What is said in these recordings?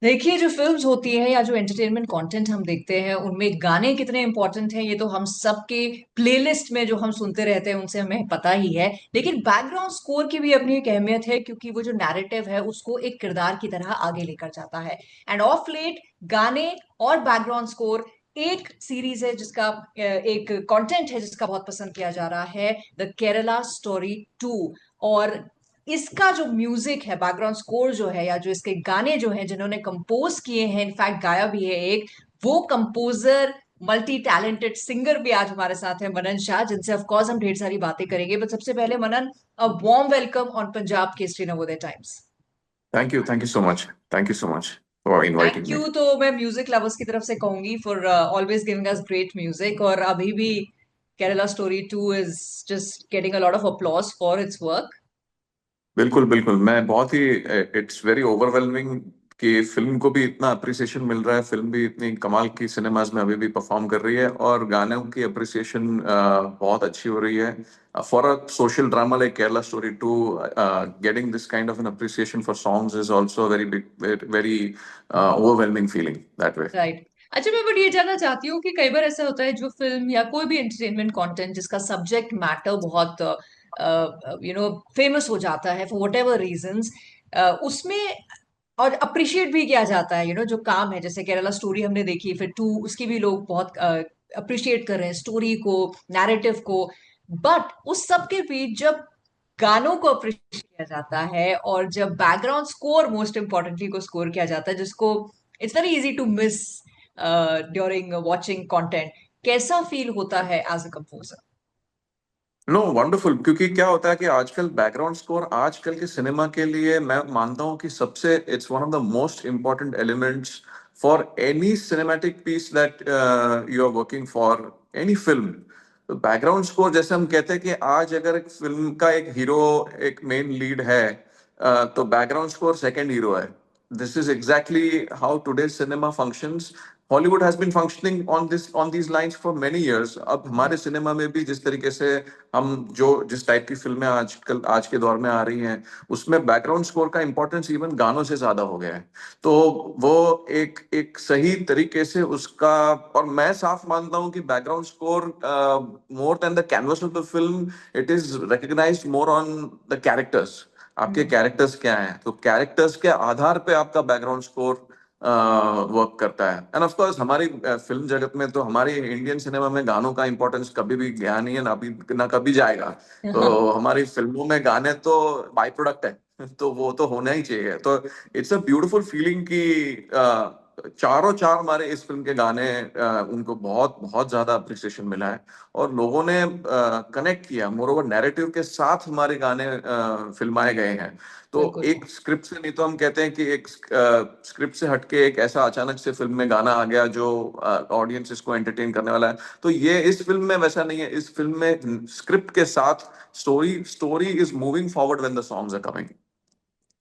देखिए, जो फिल्म्स होती है या जो एंटरटेनमेंट कंटेंट हम देखते हैं उनमें गाने कितने इंपॉर्टेंट हैं ये तो हम सबके प्लेलिस्ट में जो हम सुनते रहते हैं उनसे हमें पता ही है। लेकिन बैकग्राउंड स्कोर की भी अपनी एक अहमियत है क्योंकि वो जो नैरेटिव है उसको एक किरदार की तरह आगे लेकर जाता है। एंड ऑफ लेट गाने और बैकग्राउंड स्कोर एक सीरीज है जिसका एक कंटेंट है जिसका बहुत पसंद किया जा रहा है, द केरला स्टोरी 2। और इसका जो म्यूजिक है, बैकग्राउंड स्कोर जो है या जो इसके गाने जो हैं जिन्होंने कंपोज किए हैं, इनफैक्ट गाया भी है एक, वो कंपोजर मल्टी टैलेंटेड सिंगर भी आज हमारे साथ हैं, मनन शाह, जिनसे ऑफ कोर्स हम ढेर सारी बातें करेंगे। बट सबसे पहले Manan, a warm welcome on Punjab Kesari Navodaya times. Thank you so much. Thank you so much for inviting thank me. You तो मैं म्यूजिक लवर्स की तरफ से कहूंगी for always giving us great music. और अभी भी Kerala story 2 is just getting a lot of applause for its work. बिल्कुल बिल्कुल, मैं बहुत ही, इट्स वेरी ओवरवेलमिंग कि फिल्म को भी इतना अप्रिसिएशन मिल रहा है। फिल्म भी इतनी कमाल की सिनेमाज में अभी भी परफॉर्म कर रही है और गानों की अप्रिसिएशन बहुत अच्छी हो रही है। For a social drama like Kerala Story too, getting this kind of an appreciation for songs is also very big, very overwhelming feeling that way. Right. अच्छा, मैं बट ये जानना चाहती हूँ कि कई बार ऐसा होता है जो फिल्म या कोई भी एंटरटेनमेंट कंटेंट जिसका सब्जेक्ट मैटर बहुत फेमस हो जाता है फॉर वट एवर रीजन्स, उसमें और अप्रिशिएट भी किया जाता है, जो काम है, जैसे केरला स्टोरी हमने देखी, फिर 2 उसकी भी लोग बहुत अप्रिशिएट कर रहे हैं, स्टोरी को, नैरेटिव को। बट उस सब के बीच जब गानों को अप्रिशिएट किया जाता है और जब बैकग्राउंड स्कोर मोस्ट इंपॉर्टेंटली को स्कोर किया जाता है, जिसको it's very easy to miss during watching content, कैसा फील होता है as a composer? No wonderful, क्योंकि क्या होता है कि आजकल बैकग्राउंड स्कोर आजकल के सिनेमा के लिए मैं मानता हूं कि सबसे, it's one of the most important elements for any cinematic piece that you are working for, any film. तो बैकग्राउंड स्कोर, जैसे हम कहते हैं कि आज अगर एक फिल्म का एक हीरो, एक मेन लीड है, तो बैकग्राउंड स्कोर सेकंड हीरो है। This is exactly how today cinema functions. Hollywood has been functioning on these lines for many years. अब हमारे सिनेमा में भी जिस तरीके से हम जो जिस टाइप की फिल्में आजकल आज के दौर में आ रही हैं, उसमें बैकग्राउंड स्कोर का इंपॉर्टेंस इवन गानों से ज्यादा हो गया है। तो वो एक एक सही तरीके से उसका, और मैं साफ मानता हूं कि background score, more than the canvas of the film, it is recognised more on the characters. आपके कैरेक्टर्स क्या हैं, तो कैरेक्टर्स के आधार पे आपका बैकग्राउंड स्कोर वर्क करता है। एंड ऑफ कोर्स हमारी फिल्म जगत में, तो हमारी इंडियन सिनेमा में गानों का इंपॉर्टेंस कभी भी गया नहीं है, ना अभी ना कभी जाएगा। तो हमारी फिल्मों में गाने तो बाई प्रोडक्ट है तो वो तो होना ही चाहिए। तो इट्स अ ब्यूटीफुल फीलिंग कि चारों चार हमारे इस फिल्म के गाने, उनको बहुत बहुत ज्यादा अप्रिसिएशन मिला है और लोगों ने कनेक्ट किया। मोरोवर नैरेटिव के साथ हमारे गाने फिल्माए गए हैं। तो बिल्कुल। एक स्क्रिप्ट से नहीं, तो हम कहते हैं कि एक स्क्रिप्ट से हटके एक ऐसा अचानक से फिल्म में गाना आ गया जो ऑडियंस इसको एंटरटेन करने वाला है। तो ये इस फिल्म में वैसा नहीं है। इस फिल्म में स्क्रिप्ट के साथ story story is moving forward when the songs are coming.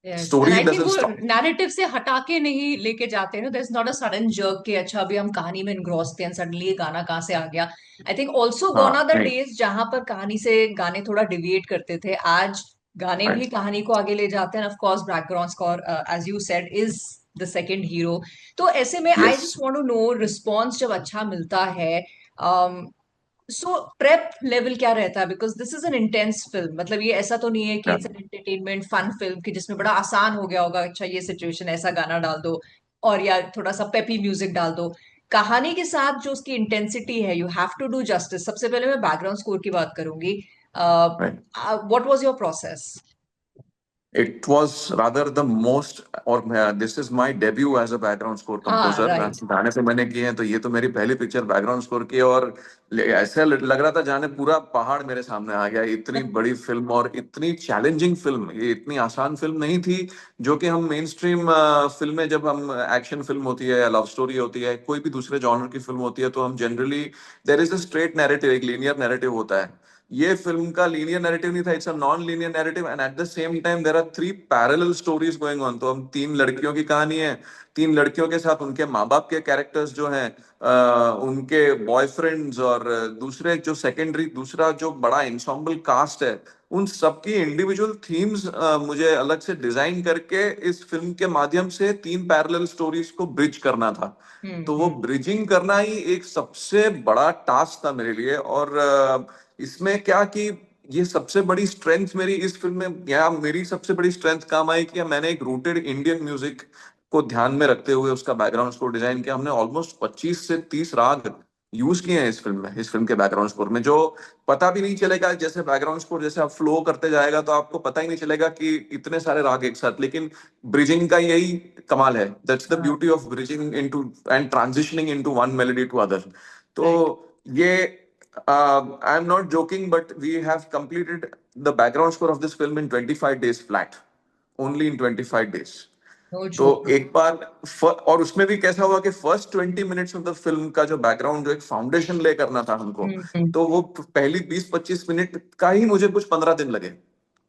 Yes, and story I think doesn't वो स्टॉप। नैरेटिव से हटा के नहीं लेके जाते हैं, there is not a sudden jerk कि अच्छा अभी हम कहानी में engrossed हैं, सडनली ये गाना कहाँ से आ गया। I think also gone are हाँ द नहीं। डेज जहां पर कहानी से गाने थोड़ा डिविएट करते थे। आज गाने भी राइट। कहानी को आगे ले जाते हैं। Of course background score, as you said, is the second hero. तो ऐसे में I yes. Just want to know, response जब अच्छा मिलता है, सो प्रेप लेवल क्या रहता है? Because this is an intense film, मतलब ये ऐसा तो नहीं है कि it's an entertainment fun film कि जिसमें बड़ा आसान हो गया होगा, अच्छा ये सिचुएशन ऐसा गाना डाल दो और या थोड़ा सा पेपी म्यूजिक डाल दो। कहानी के साथ जो उसकी इंटेंसिटी है, you have to do justice. सबसे पहले मैं बैकग्राउंड स्कोर की बात करूंगी। Right. What was your process? It was rather the most, और this is my debut as a background score हाँ, composer। राइट। गाने तो मैंने किए हैं, तो ये तो मेरी पहली पिक्चर बैकग्राउंड स्कोर की है। और ऐसा लग रहा था जाने पूरा पहाड़ मेरे सामने आ गया। इतनी बड़ी फिल्म और इतनी चैलेंजिंग फिल्म, ये इतनी आसान फिल्म नहीं थी। जो कि हम मेन स्ट्रीम फिल्में, जब हम एक्शन फिल्म होती है या लव स्टोरी होती है, कोई भी दूसरे जॉनर की फिल्म होती है, तो हम generally, there is a straight narrative, एक लीनियर नैरेटिव होता है। ये फिल्म का लीनियर नैरेटिव नहीं था, it's a non linear narrative, and at the same time there are three parallel stories going on. तो हम तीन लड़कियों की कहानी है, तीन लड़कियों के साथ उनके माँ बाप के कैरेक्टर्स जो हैं, उनके बॉयफ्रेंड्स, और दूसरे जो सेकेंडरी, दूसरा जो बड़ा इंसॉम्बल कास्ट है, उन सबकी इंडिविजुअल थीम्स मुझे अलग से डिजाइन करके इस फिल्म के माध्यम से तीन पैरेलल स्टोरीज को ब्रिज करना था। तो वो हम्म। ब्रिजिंग करना ही एक सबसे बड़ा टास्क था मेरे लिए। और इसमें क्या कि ये सबसे बड़ी स्ट्रेंथ मेरी इस फिल्म में, या मेरी सबसे बड़ी स्ट्रेंथ काम आई कि मैंने एक रूटेड इंडियन म्यूजिक को ध्यान में रखते हुए उसका बैकग्राउंड स्कोर डिजाइन किया। हमने ऑलमोस्ट 25 से 30 राग यूज किए हैं इस फिल्म में, इस फिल्म के बैकग्राउंड स्कोर में, जो पता भी नहीं चलेगा। जैसे बैकग्राउंड स्कोर जैसे आप फ्लो करते जाएगा तो आपको पता ही नहीं चलेगा कि इतने सारे राग एक साथ, लेकिन ब्रिजिंग का यही कमाल है। दैट्स द हाँ। Beauty of bridging into and transitioning into one melody to other. तो राइट। ये I am not joking, but we have completed the background score of this film in 25 days flat, only in 25 days। No तो joke. एक बार और उसमें भी कैसा हुआ कि first 20 minutes of the film का जो बैकग्राउंड, जो एक फाउंडेशन ले करना था हमको, हम्म। तो वो पहली 20-25 मिनट का ही मुझे कुछ 15 दिन लगे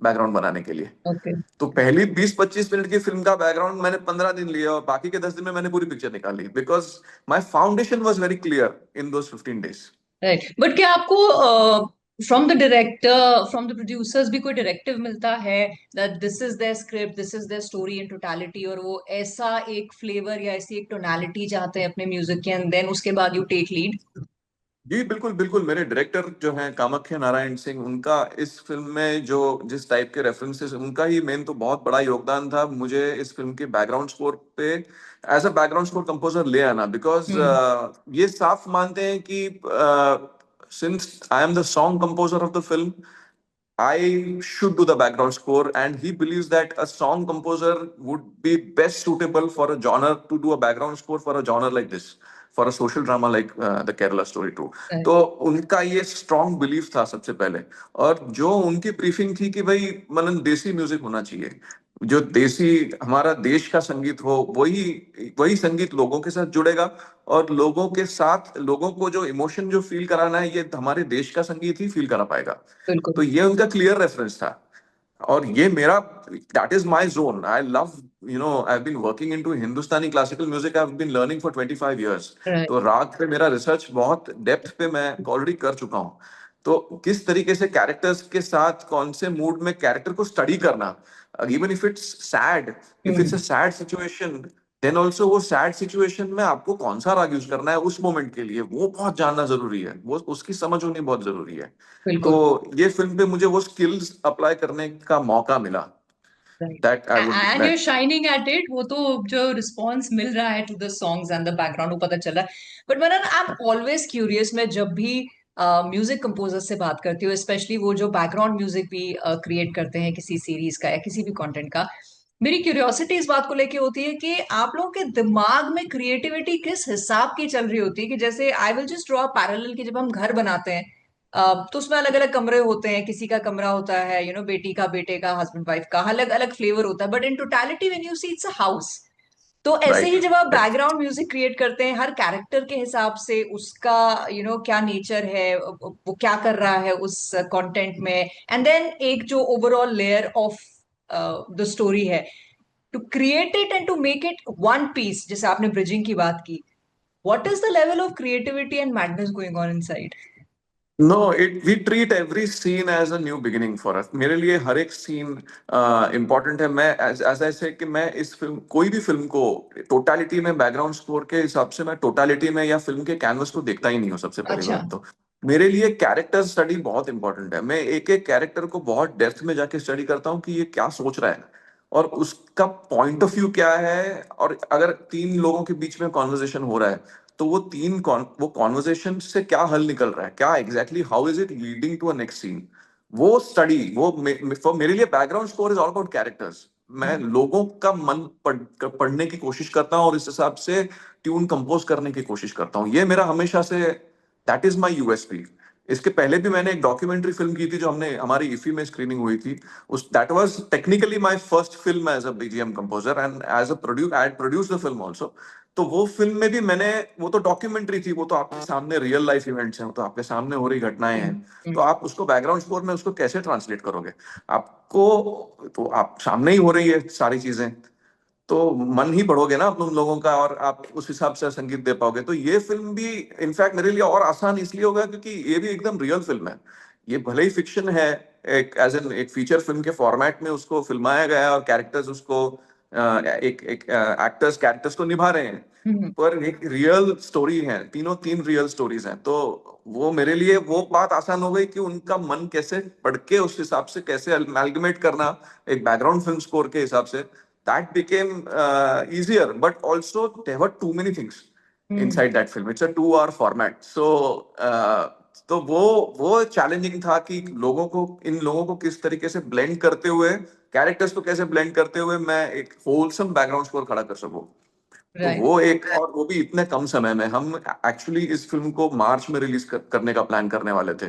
बैकग्राउंड बनाने के लिए। ओके। तो पहली 20-25 मिनट की फिल्म का बैकग्राउंड मैंने 15 दिन लिया, और बाकी के 10 दिन में मैंने पूरी पिक्चर निकाली, because my foundation was very clear in those 15 days। Right, but क्या आपको from the director, from the producers भी कोई डायरेक्टिव मिलता है that this is their script, this is their story in totality, और वो ऐसा एक फ्लेवर या ऐसी एक टोनालिटी चाहते हैं अपने म्यूजिक के, एंड देन उसके बाद यू टेक लीड? जी बिल्कुल बिल्कुल। मेरे डायरेक्टर जो हैं कामाख्या नारायण सिंह, उनका इस फिल्म में जो जिस टाइप के रेफरेंसेस, उनका ही मेन तो बहुत बड़ा योगदान था मुझे इस फिल्म के बैकग्राउंड स्कोर पे as a background score composer ले आना। Because hmm. ये साफ मानते हैं कि since I am the song composer of the film, I should do the background score, and he believes that a song composer would be best suitable for a genre to do a background score for a genre like this, for a social drama like the Kerala Story 2. तो उनका ये strong belief था सबसे पहले। और जो उनकी briefing थी कि भाई मनन देसी म्यूजिक होना चाहिए, जो देसी हमारा देश का संगीत हो, वही वही संगीत लोगों के साथ जुड़ेगा, और लोगों के साथ लोगों को जो इमोशन जो फील कराना है, ये हमारे देश का संगीत ही फील करा पाएगा। तो बिल्कुल। ये उनका क्लियर रेफरेंस था। और ये मेरा, that is my zone. I love, I have been working into Hindustani classical music, I have been learning for 25 years। Right. तो राग पे मेरा रिसर्च बहुत डेप्थ पे मैं ऑलरेडी कर चुका हूँ। तो किस तरीके से कैरेक्टर्स के साथ कौन से मूड में कैरेक्टर को स्टडी करना, even if it's sad, if it's a hmm. Sad situation, then also वो सैड सिचुएशन में आपको कौन सा राग यूज करना है उस मोमेंट के लिए, वो बहुत जानना जरूरी है, वो उसकी समझ होनी बहुत जरूरी है। तो बिल्कुल। ये फिल्म पे मुझे वो स्किल्स अप्लाई करने का मौका मिला, right. That I would and you that shining at it, वो तो जो रिस्पॉन्स मिल रहा है to the songs and the background वो पता चल रहा है। बट मैंने, आई एम ऑलवेज क्यूरियस, मैं जब भी म्यूजिक कंपोजर से बात करती हूँ, स्पेशली वो जो बैकग्राउंड म्यूजिक भी क्रिएट करते हैं किसी सीरीज का या किसी भी कंटेंट का, मेरी क्यूरियोसिटी इस बात को लेके होती है कि आप लोगों के दिमाग में क्रिएटिविटी किस हिसाब की चल रही होती है। कि जैसे I will just draw parallel, कि जब हम घर बनाते हैं तो उसमें अलग अलग कमरे होते हैं, किसी का कमरा होता है बेटी का, बेटे का, हस्बैंड वाइफ का, अलग अलग फ्लेवर होता है, but in totality when you see it's a house. तो ऐसे राइट ही जब आप राइट बैकग्राउंड म्यूजिक क्रिएट करते हैं, हर कैरेक्टर के हिसाब से उसका क्या नेचर है, वो क्या कर रहा है उस कंटेंट में, एंड देन एक जो overall layer of the story है, to create it and to make it one piece, जैसे आपने ब्रिजिंग की बात की, what is the level of creativity and madness going on inside? No, it we treat every scene as a new beginning for us. मेरे लिए हर एक scene important है। मैं एज आई से कि मैं इस फिल्म, कोई भी फिल्म को टोटालिटी में बैकग्राउंड स्कोर के हिसाब से, मैं टोटालिटी में या फिल्म के कैनवस को देखता ही नहीं हूँ। सबसे पहली अच्छा। बात तो मेरे लिए कैरेक्टर स्टडी बहुत इंपॉर्टेंट है। मैं एक एक कैरेक्टर को बहुत डेप्थ में जाके स्टडी करता हूँ कि ये क्या सोच रहा है, और उसका पॉइंट ऑफ व्यू क्या है। और अगर तीन लोगों के बीच में कॉन्वर्जेशन हो रहा है, तो वो कॉन्वर्जेशन से क्या हल निकल रहा है, क्या exactly how is it leading to a next scene, वो स्टडी, for मेरे लिए background score is all about characters. मैं लोगों का मन पढ़ने की कोशिश करता हूँ और इस हिसाब से ट्यून कंपोज करने की कोशिश करता हूँ। ये मेरा हमेशा से, दैट इज माई यूएसपी। इसके पहले भी मैंने एक डॉक्यूमेंट्री फिल्म की थी जो हमने हमारी इफी में स्क्रीनिंग हुई थी। उस that was technically my first film as a BGM composer, and as a produce I produce the film also. तो वो फिल्म में भी मैंने, वो तो डॉक्यूमेंट्री थी, वो तो आपके सामने रियल लाइफ इवेंट्स हैं, वो तो आपके सामने हो रही घटनाएं हैं। तो आप उसको बैकग्राउंड स्कोर में उसको कैसे ट्रांसलेट करोगे? आपको, तो आप सामने ही हो रही है सारी चीजें, तो मन ही पढ़ोगे ना उन लोगों का, और आप उस हिसाब से संगीत दे पाओगे। तो ये फिल्म भी इनफैक्ट मेरे लिए और आसान इसलिए होगा क्योंकि ये भी एकदम रियल फिल्म है। ये भले ही फिक्शन है, एक एज एन एक फीचर फिल्म के फॉर्मेट में उसको फिल्माया गया है और कैरेक्टर्स उसको एक एक एक्टर्स कैरेक्टर्स को निभा रहे हैं, हम्म। पर एक रियल स्टोरी है, तीनों तीन रियल स्टोरीज हैं। तो वो मेरे लिए वो बात आसान हो गई कि उनका मन कैसे पढ़ के उस हिसाब से कैसे अमेलगमेट करना एक बैकग्राउंड फिल्म स्कोर के हिसाब से, that became easier, but also there were too many things hmm. Inside that film. It's a 2 hour format, so तो वो चैलेंजिंग था कि लोगों को, इन लोगों को किस तरीके से ब्लेंड करते हुए, कैरेक्टर्स को कैसे ब्लेंड करते हुए मैं एक होलसम बैकग्राउंड स्कोर खड़ा कर सकूं। तो राइट। वो एक, और वो भी इतने कम समय में। हम एक्चुअली इस फिल्म को मार्च में रिलीज करने का प्लान करने वाले थे,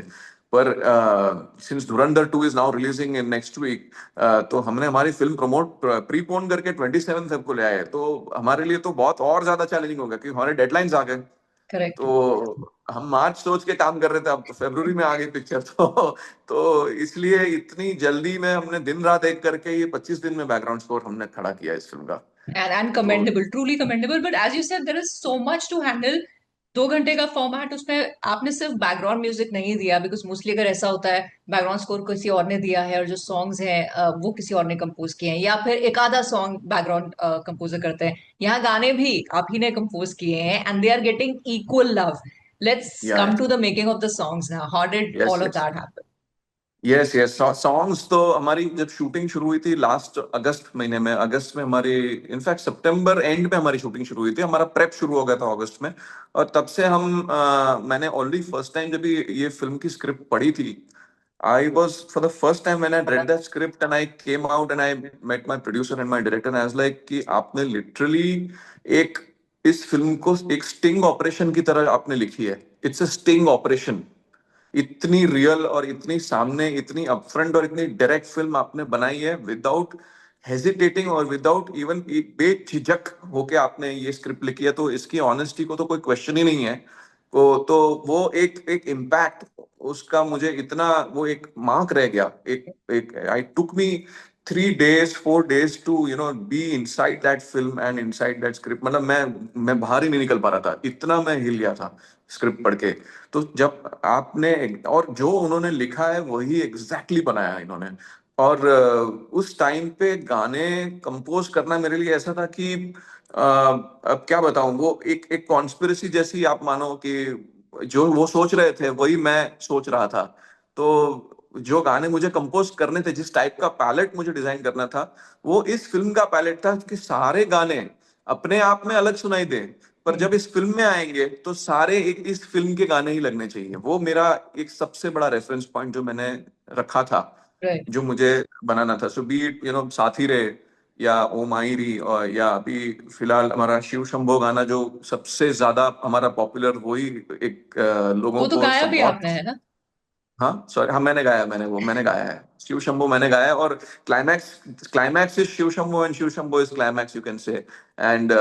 पर since Dhurandhar 2 is now releasing in next week, तो हमने हमारी फिल्म प्रमोट प्रीपोन करके 27 Feb को ले आए। तो हमारे लिए तो बहुत और ज्यादा चैलेंजिंग हो गया क्योंकि हमारे डेडलाइंस आ गए। करेक्ट। तो हम मार्च सोच के काम कर रहे थे, अब फरवरी में आ गई पिक्चर। तो इसलिए इतनी जल्दी में हमने दिन रात एक करके ये 25 दिन में बैकग्राउंड स्कोर हमने खड़ा किया इस फिल्म का। And तो commendable, truly commendable. But as you said, there is so much to handle. 2 घंटे का फॉर्मेट, उसमें आपने सिर्फ बैकग्राउंड म्यूजिक नहीं दिया, बिकॉज मोस्टली अगर ऐसा होता है बैकग्राउंड स्कोर किसी और ने दिया है और जो सॉन्ग्स हैं वो किसी और ने कंपोज किए हैं, या फिर एक आधा सॉन्ग बैकग्राउंड कंपोजर करते हैं। यहाँ गाने भी आप ही ने कंपोज किए हैं and they are getting equal love. Let's yeah come to the making of the songs now, how did yes all of yes that happen? Yes yes songs तो हमारी जब शूटिंग शुरू हुई थी लास्ट अगस्त महीने में, अगस्त में हमारी, इनफैक्ट सितंबर एंड में हमारी शूटिंग शुरू हुई थी, हमारा प्रेप शुरू हो गया था अगस्त में। और तब से हम मैंने ऑलरेडी फर्स्ट टाइम जब ये फिल्म की स्क्रिप्ट पढ़ी थी, I was for the first time when I read that script and I came out and I met my producer and my director and I was like कि आपने literally एक, इस film को एक sting operation की तरह आपने लिखी है। It's a sting operation. इतनी रियल और इतनी सामने, इतनी अपफ्रंट और इतनी डायरेक्ट फिल्म आपने बनाई है, विदाउट हेजिटेटिंग और विदाउट इवन बेझिझक होके आपने ये स्क्रिप्ट लिखी है। तो इसकी ऑनेस्टी को तो कोई क्वेश्चन ही नहीं है। तो वो एक एक इम्पैक्ट उसका मुझे इतना, वो एक मार्क रह गया। एक एक I took me 3 days 4 days to be inside that film and inside that script. मतलब मैं बाहर ही नहीं निकल पा रहा था, इतना मैं हिल गया था स्क्रिप्ट पढ़ के। तो जब आपने, और जो उन्होंने लिखा है वही एग्जैक्टली बनाया है इन्होंने। और उस टाइम पे गाने कंपोज करना मेरे लिए ऐसा था कि अब क्या बताऊं, वो एक एक कॉन्स्पिरेसी जैसी आप मानो कि जो वो सोच रहे थे वही मैं सोच रहा था। तो जो गाने मुझे कंपोज करने थे, जिस टाइप का पैलेट मुझे डिजाइन करना था, वो इस फिल्म का पैलेट था कि सारे गाने अपने आप में अलग सुनाई दे, पर जब इस फिल्म में आएंगे तो सारे एक इस फिल्म के गाने ही लगने चाहिए। वो मेरा एक सबसे बड़ा रेफरेंस पॉइंट जो मैंने रखा था, राइट। जो मुझे बनाना था। सो बी इट साथी रे, या ओ मायरी, और या अभी फिलहाल हमारा शिव शंभो गाना जो सबसे ज्यादा हमारा पॉपुलर, वही एक वो लोगों तो को गाया सब भी बहुत। आपने है ना? हाँ सॉरी, हाँ मैंने गाया, मैंने गाया है शिव शंभो, मैंने गाया है। और climax is Shiv Shambho and Shiv Shambho is climax, you can say. And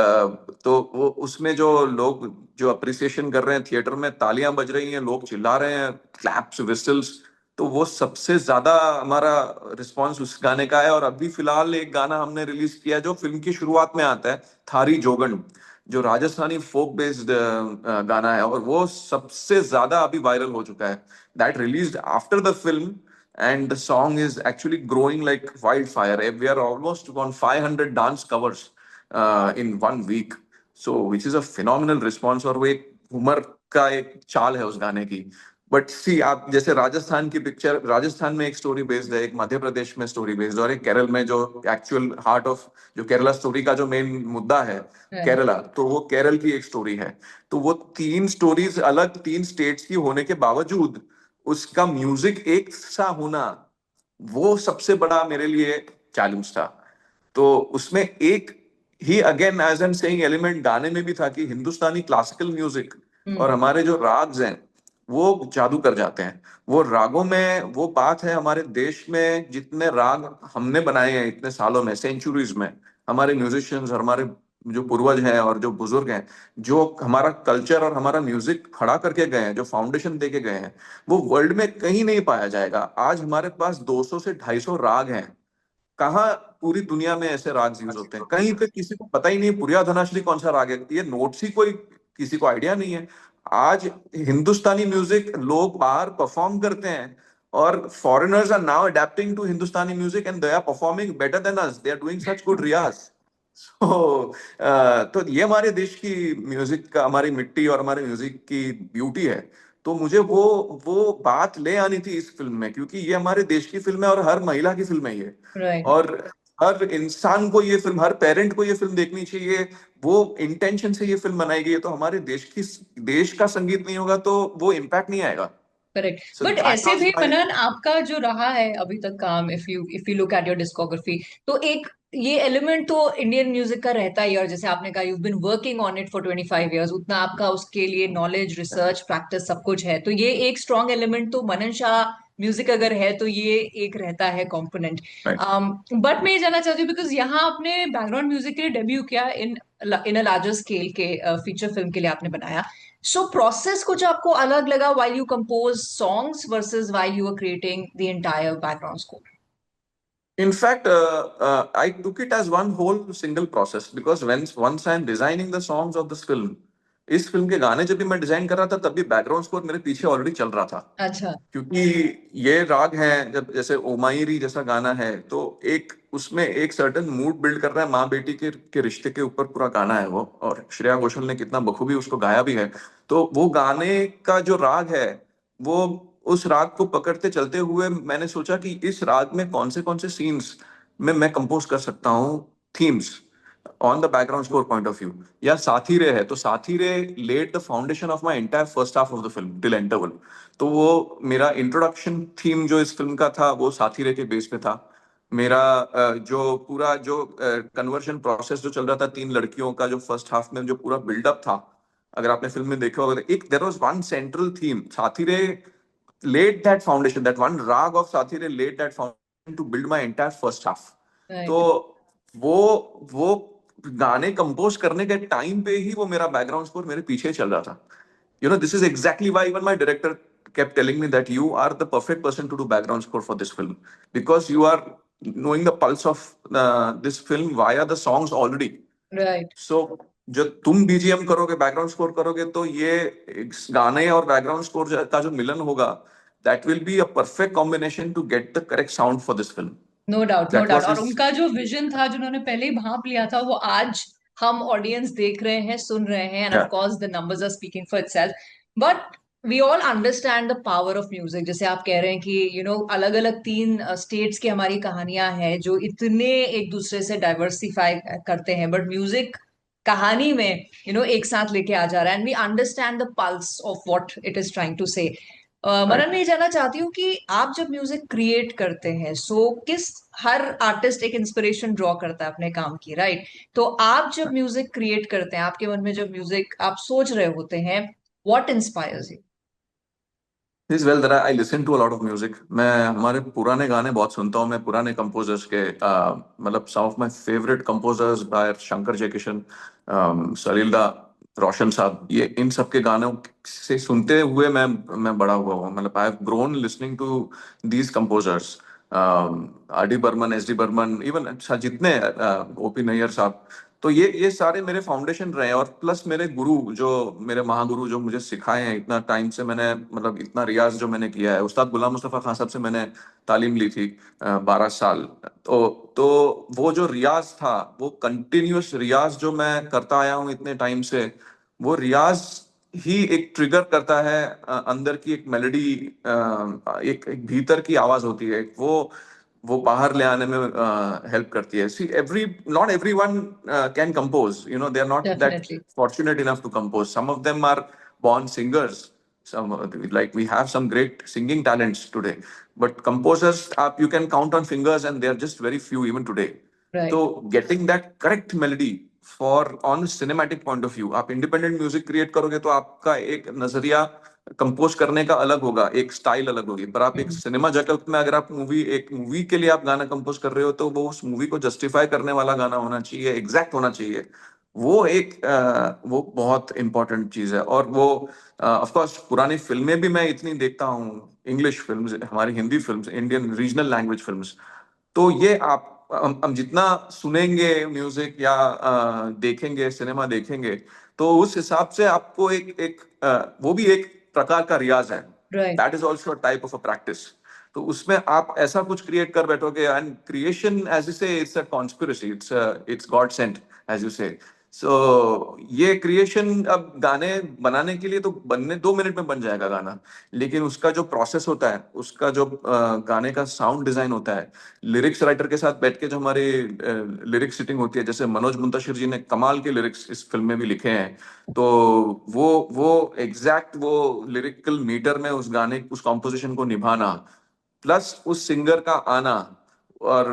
तो वो उसमें जो लोग जो अप्रिसिएशन कर रहे हैं, थिएटर में तालियां बज रही हैं, लोग चिल्ला रहे हैं, क्लैप्स विस्टल्स, तो वो सबसे ज्यादा हमारा रिस्पॉन्स उस गाने का है। और अभी फिलहाल एक गाना हमने रिलीज किया जो फिल्म की शुरुआत में आता है, थारी जोगन, जो राजस्थानी फोक बेस्ड गाना है, और वो सबसे ज्यादा अभी वायरल हो चुका है। That released after the film, and the song is actually growing like wildfire. We are almost on 500 dance covers in 1 week, so which is a phenomenal response। और वो एक humor का एक चाल है उस गाने की। बट सी, आप जैसे राजस्थान की पिक्चर, राजस्थान में एक स्टोरी बेस्ड है, एक मध्य प्रदेश में स्टोरी बेस्ड, और एक केरल में जो एक्चुअल हार्ट ऑफ जो केरला स्टोरी का जो मेन मुद्दा है, राइट। केरला, तो वो केरल की एक स्टोरी है। तो वो तीन स्टोरीज अलग, तीन स्टेट्स की होने के बावजूद उसका म्यूजिक एक सा होना, वो सबसे बड़ा मेरे लिए चैलेंज था। तो उसमें एक ही, again as am saying, element गाने में भी था कि हिंदुस्तानी क्लासिकल म्यूजिक और हम्म। हमारे जो राग्स हैं वो जादू कर जाते हैं। वो रागों में वो बात है, हमारे देश में जितने राग हमने बनाए हैं इतने सालों में, सेंचुरीज में, हमारे म्यूजिशियंस, हमारे जो पूर्वज हैं और जो बुजुर्ग हैं, जो हमारा कल्चर और हमारा म्यूजिक खड़ा करके गए हैं, जो फाउंडेशन दे के गए हैं, वो वर्ल्ड में कहीं नहीं पाया जाएगा। आज हमारे पास 200 से 250 राग हैं। कहाँ पूरी दुनिया में ऐसे राग यूज होते हैं? कहीं पे किसी को पता ही नहीं पुरिया धनाश्री कौन सा राग है, ये नोट्स ही कोई किसी को आइडिया नहीं है। आज हिंदुस्तानी म्यूजिक लोग बाहर परफॉर्म करते हैं, और foreigners are now adapting to Hindustani music and they are performing better than us. They are doing such good riyaz. So तो ये हमारे देश की म्यूजिक का, हमारी मिट्टी और हमारे म्यूजिक की ब्यूटी है। तो मुझे वो बात ले आनी थी इस फिल्म में, क्योंकि ये हमारे देश की फिल्म है और हर महिला की फिल्म है ये। राइट। और हर इंसान को ये फिल्म, हर पेरेंट को ये फिल्म देखनी चाहिए। वो इंटेंशन से ये फिल्म बनाई गई है, तो हमारे देश का संगीत नहीं होगा तो वो इम्पैक्ट नहीं आएगा। करेक्ट, सो बट दैट ऐसे वाज भी माय। मनन आपका जो रहा है अभी तक काम, if you look at your discography, तो एक ये एलिमेंट तो इंडियन म्यूजिक का रहता ही है। और जैसे आपने कहा you been working on it for 25 years, उतना आपका उसके लिए नॉलेज, रिसर्च, प्रैक्टिस सब कुछ है, तो ये एक स्ट्रॉन्ग एलिमेंट तो मनन शाह म्यूजिक अगर है तो ये एक रहता है कॉम्पोनेंट। बट मैं ये जानना चाहती हूँ, बिकॉज यहाँ आपने बैकग्राउंड म्यूजिक के लिए डेब्यू किया इन इन अ लार्जर स्केल के फीचर फिल्म के लिए आपने बनाया। सो प्रोसेस कुछ आपको अलग लगा while you compose songs versus while you were creating the entire background score? In fact, I took it as one whole single process because once I'm designing the songs of this film, इस film के गाने जब भी मैं design कर रहा था तब भी बैकग्राउंड स्कोर मेरे पीछे ऑलरेडी चल रहा था। अच्छा। क्योंकि ये राग है, जब जैसे ओमाइरी जैसा गाना है तो एक उसमें एक सर्टेन मूड बिल्ड कर रहा है, माँ बेटी के रिश्ते के ऊपर पूरा गाना है वो, और श्रेया घोषाल ने कितना बखूबी उसको गाया भी है। तो वो गाने का जो राग है, वो उस राग को पकड़ते चलते हुए मैंने सोचा कि इस राग में कौन से सीन्स में मैं कंपोज कर सकता हूँ, themes on the background score point of view. या साथी रे है तो Saathi Re laid the foundation of my entire first half of the film till interval. तो वो मेरा इंट्रोडक्शन थीम जो इस फिल्म का था वो साथी रे के बेस पे था। मेरा जो पूरा जो कन्वर्जन प्रोसेस जो चल रहा था तीन लड़कियों का, जो फर्स्ट हाफ में जो पूरा बिल्डअप था, अगर आपने फिल्म में देखा होगा, एक there was one central theme, Saathi Re laid that foundation, that one rag of Sathire laid that foundation to build my entire first half. तो राइट। वो गाने कंपोज करने के टाइम पे ही वो मेरा बैकग्राउंड स्कोर मेरे पीछे चल रहा था। This is exactly why even my director kept telling me that you are the perfect person to do background score for this film, because you are knowing the pulse of this film via the songs already. Right. So जो तुम BGM करोगे, background score करोगे, तो ये गाने और background score का जो मिलन होगा, that will be a perfect combination to get the correct sound for this film. No doubt, no that doubt. Was और हिज। उनका जो विजन था जिन्होंने पहले ही भांप लिया था, वो आज हम ऑडियंस देख रहे हैं, सुन रहे हैं, एंड ऑफ या course the numbers are speaking for itself. But we all understand the power of music. जैसे आप कह रहे हैं कि अलग अलग तीन स्टेट्स की हमारी कहानियां हैं जो इतने एक दूसरे से डाइवर्सिफाई करते हैं, बट म्यूजिक कहानी में एक साथ लेके आ जा रहा है, and we understand the pulse of what it is trying to say. Manan, right. मैं ये जानना चाहती हूँ कि आप जब म्यूजिक क्रिएट करते हैं, सो किस हर आर्टिस्ट एक इंस्पिरेशन ड्रॉ करता है अपने काम की, राइट? तो आप जब म्यूजिक क्रिएट करते हैं, आपके मन में जब म्यूजिक आप सोच रहे होते हैं, what inspires you? Is well that I listen to a lot of music. मैं हमारे पुराने गाने बहुत सुनता हूँ, मैं पुराने कंपोजर्स के, मतलब some of my favourite composers by Shankar Jaikishan, Salil da, Roshan साहब, ये इन सब के गानों से सुनते हुए मैं बड़ा हुआ हूँ। मतलब I have grown listening to these composers, R D Burman, S D Burman, even अच्छा जितने ओपी नैयर साहब। तो ये सारे मेरे फाउंडेशन रहे हैं, और प्लस मेरे गुरु, जो मेरे महागुरु जो मुझे सिखाए हैं इतना टाइम से, मैंने मतलब इतना रियाज जो मैंने किया है, उस्ताद गुलाम मुस्तफा खान साहब से मैंने तालीम ली थी 12 साल। तो वो जो रियाज था, वो कंटिन्यूअस रियाज जो मैं करता आया हूँ इतने टाइम से, वो रियाज ही एक ट्रिगर करता है अंदर की एक मेलोडी, एक भीतर की आवाज होती है, वो बाहर ले आने में हेल्प करती है। See every not everyone can compose, they are not that definitely. fortunate enough to compose. Some of them are born singers. Some, like we have some great singing talents today, but composers, you can count on fingers, and they are just very few even today. So right. getting that correct melody for on cinematic point of view, आप independent music create करोगे तो आपका एक नजरिया compose करने का अलग होगा, एक स्टाइल अलग होगी। पर आप एक सिनेमा जगत में अगर आप एक मूवी के लिए आप गाना कंपोज कर रहे हो, तो वो उस मूवी को जस्टिफाई करने वाला गाना होना चाहिए, एग्जैक्ट होना चाहिए। वो बहुत इंपॉर्टेंट चीज है। और वो ऑफ कोर्स पुरानी फिल्में भी मैं इतनी देखता हूँ, इंग्लिश फिल्म्स, हमारी Hindi films, Indian regional language films. तो ये हम जितना सुनेंगे म्यूजिक या देखेंगे, सिनेमा देखेंगे, तो उस हिसाब से आपको एक एक वो भी एक प्रकार का रियाज है। Right. That is also type of a practice. तो उसमें आप ऐसा कुछ क्रिएट कर बैठोगे, and creation as you say it's a conspiracy, it's God sent as you say. So ये क्रिएशन, अब गाने बनाने के लिए तो बनने 2 मिनट में बन जाएगा गाना, लेकिन उसका जो प्रोसेस होता है, उसका जो गाने का साउंड डिजाइन होता है, लिरिक्स राइटर के साथ बैठ के जो हमारी लिरिक्स सिटिंग होती है, जैसे मनोज मुंतशिर जी ने कमाल के लिरिक्स इस फिल्म में भी लिखे हैं, तो वो एग्जैक्ट वो लिरिकल मीटर में उस गाने, उस कॉम्पोजिशन को निभाना, प्लस उस सिंगर का आना, और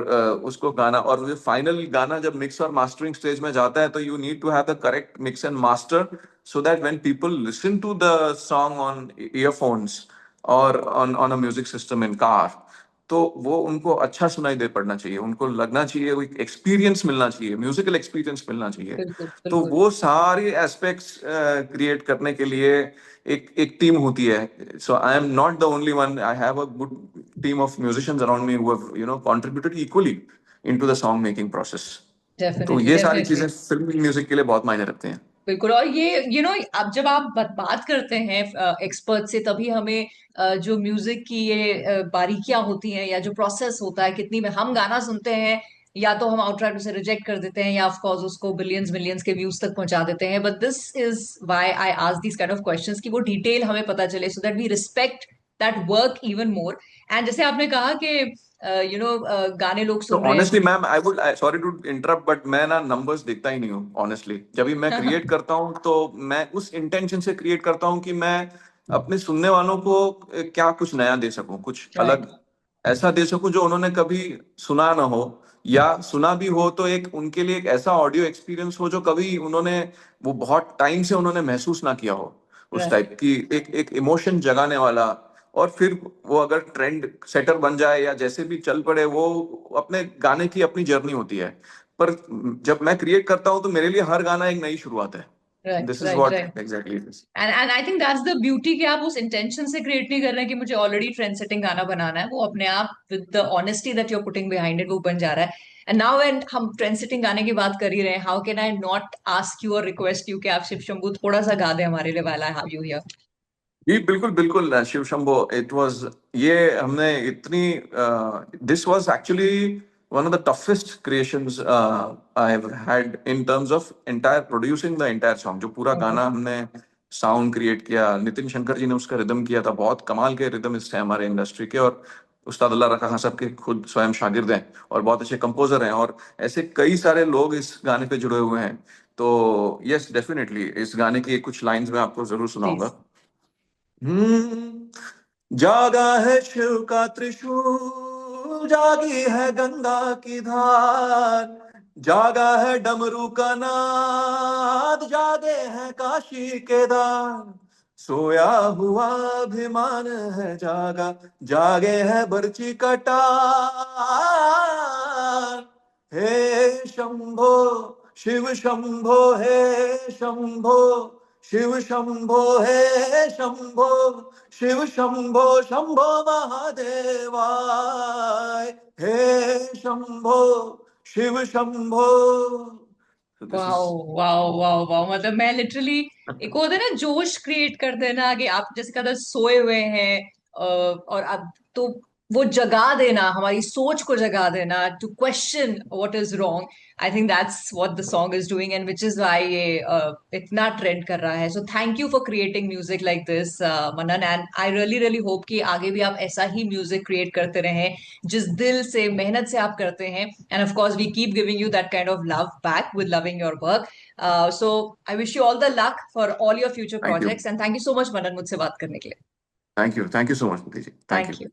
उसको गाना, और ये फाइनल गाना जब मिक्स और मास्टरिंग स्टेज में जाता है, तो you need to have the correct mix and master, so that when people listen to the song on earphones और on on a music system in car, तो वो उनको अच्छा सुनाई दे पड़ना चाहिए, उनको लगना चाहिए, वो एक्सपीरियंस मिलना चाहिए, म्यूजिकल एक्सपीरियंस मिलना चाहिए। बिल्कुल तो बिल्कुल। वो सारे एस्पेक्ट्स क्रिएट करने के लिए एक एक टीम होती है। So I am not the only one, I have a good team of musicians around me who have contributed equally into the song making process. तो डेफिनेटली ये सारी डेफिनेटली। चीजें फिल्म म्यूजिक के लिए बहुत मायने रखते हैं। बिल्कुल। और ये अब जब आप बात करते हैं एक्सपर्ट से, तभी हमें जो म्यूजिक की ये बारीकियां होती हैं या जो प्रोसेस होता है, कितनी में हम गाना सुनते हैं, या तो हम आउटराइट उसे रिजेक्ट कर देते हैं, या ऑफ कोर्स उसको बिलियंस मिलियंस के व्यूज तक पहुंचा देते हैं। But this is why I ask this kind of questions, कि वो डिटेल हमें पता चले, so that we respect that work even more. And जैसे आपने कहा कि गाने लोग तो सुन रहे हैं। Honestly ma'am, I would, sorry to interrupt, but मैं ना नंबर्स देखता ही नहीं हूँ ऑनेस्टली। जब भी मैं क्रिएट करता हूँ तो मैं उस इंटेंशन से क्रिएट करता हूँ कि मैं अपने सुनने वालों को क्या कुछ नया दे सकूं, कुछ राइट अलग ऐसा दे सकूं जो उन्होंने कभी सुना ना हो, या सुना भी हो तो एक उनके लिए एक ऐसा ऑडियो एक्सपीरियंस हो जो कभी उन्होंने, वो बहुत टाइम से उन्होंने महसूस ना किया हो, उस राइट टाइप की एक एक इमोशन जगाने वाला। और फिर वो अगर ट्रेंड सेटर बन जाए या जैसे भी चल पड़े, वो अपने गाने की अपनी जर्नी होती है। पर जब मैं क्रिएट करता हूं तो मेरे लिए हर गाना एक नई शुरुआत है। Right this is right what right. Exactly it is. And I think that's the beauty, कि आप उस इंटेंशन से क्रिएट नहीं कर रहे हैं कि मुझे ऑलरेडी ट्रेंड सेटिंग गाना बनाना है। वो अपने आप with the honesty that you are putting behind it वो बन जा रहा है। एंड नाउ व्हेन हम ट्रेंड सेटिंग गाने की बात कर ही रहे हैं, how can I not ask you और रिक्वेस्ट यू कि आप शिव शंभू थोड़ा सा गा दें हमारे लिए, while I have you here. जी बिल्कुल बिल्कुल, शिव शंभो, इट वाज, ये हमने इतनी, this was actually one of the toughest creations I have had in terms of entire producing the entire song. जो पूरा ओके। गाना हमने साउंड क्रिएट किया, नितिन शंकर जी ने उसका रिदम किया था, बहुत कमाल के रिदमिस्ट हैं हमारे इंडस्ट्री के, और उस्ताद अल्लाह रखा खान साहब के खुद स्वयं शागिर्द हैं, और बहुत अच्छे कंपोजर हैं, और ऐसे कई सारे लोग इस गाने पे जुड़े हुए हैं। तो यस डेफिनेटली इस गाने की कुछ लाइंस मैं आपको जरूर सुनाऊंगा। प्लीज। जागा है शिव का त्रिशूल, जागी है गंगा की धार, जागा है डमरू का नाद, जागे हैं काशी केदार, सोया हुआ अभिमान है जागा, जागे है बरछी कटार। हे शंभो शिव शंभो, हे शंभो शिव शंभो, हे शंभो शिव शंभो, शंभो महादेवाय, हे Shambho Shiv Shambho. So this wow is wow wow wow, मतलब मैं लिटरली, एक होता है ना जोश क्रिएट कर देना, कि आप जैसे कदर सोए हुए हैं और अब तो वो जगा देना, हमारी सोच को जगा देना, to question what is wrong. I think that's what the song is doing, and which is why ये इतना ट्रेंड कर रहा है। So thank you for creating music like this, Manan. And I really really hope कि आगे भी आप ऐसा ही म्यूजिक क्रिएट करते रहें, जिस दिल से, मेहनत से आप करते हैं। And of course, we keep giving you that kind of love back with loving your work. So I wish you all the luck for all your future thank you, projects. And thank you so much, Manan, मुझसे बात करने के लिए। thank you, thank you so much, Nidhi ji, thank Thank you. you.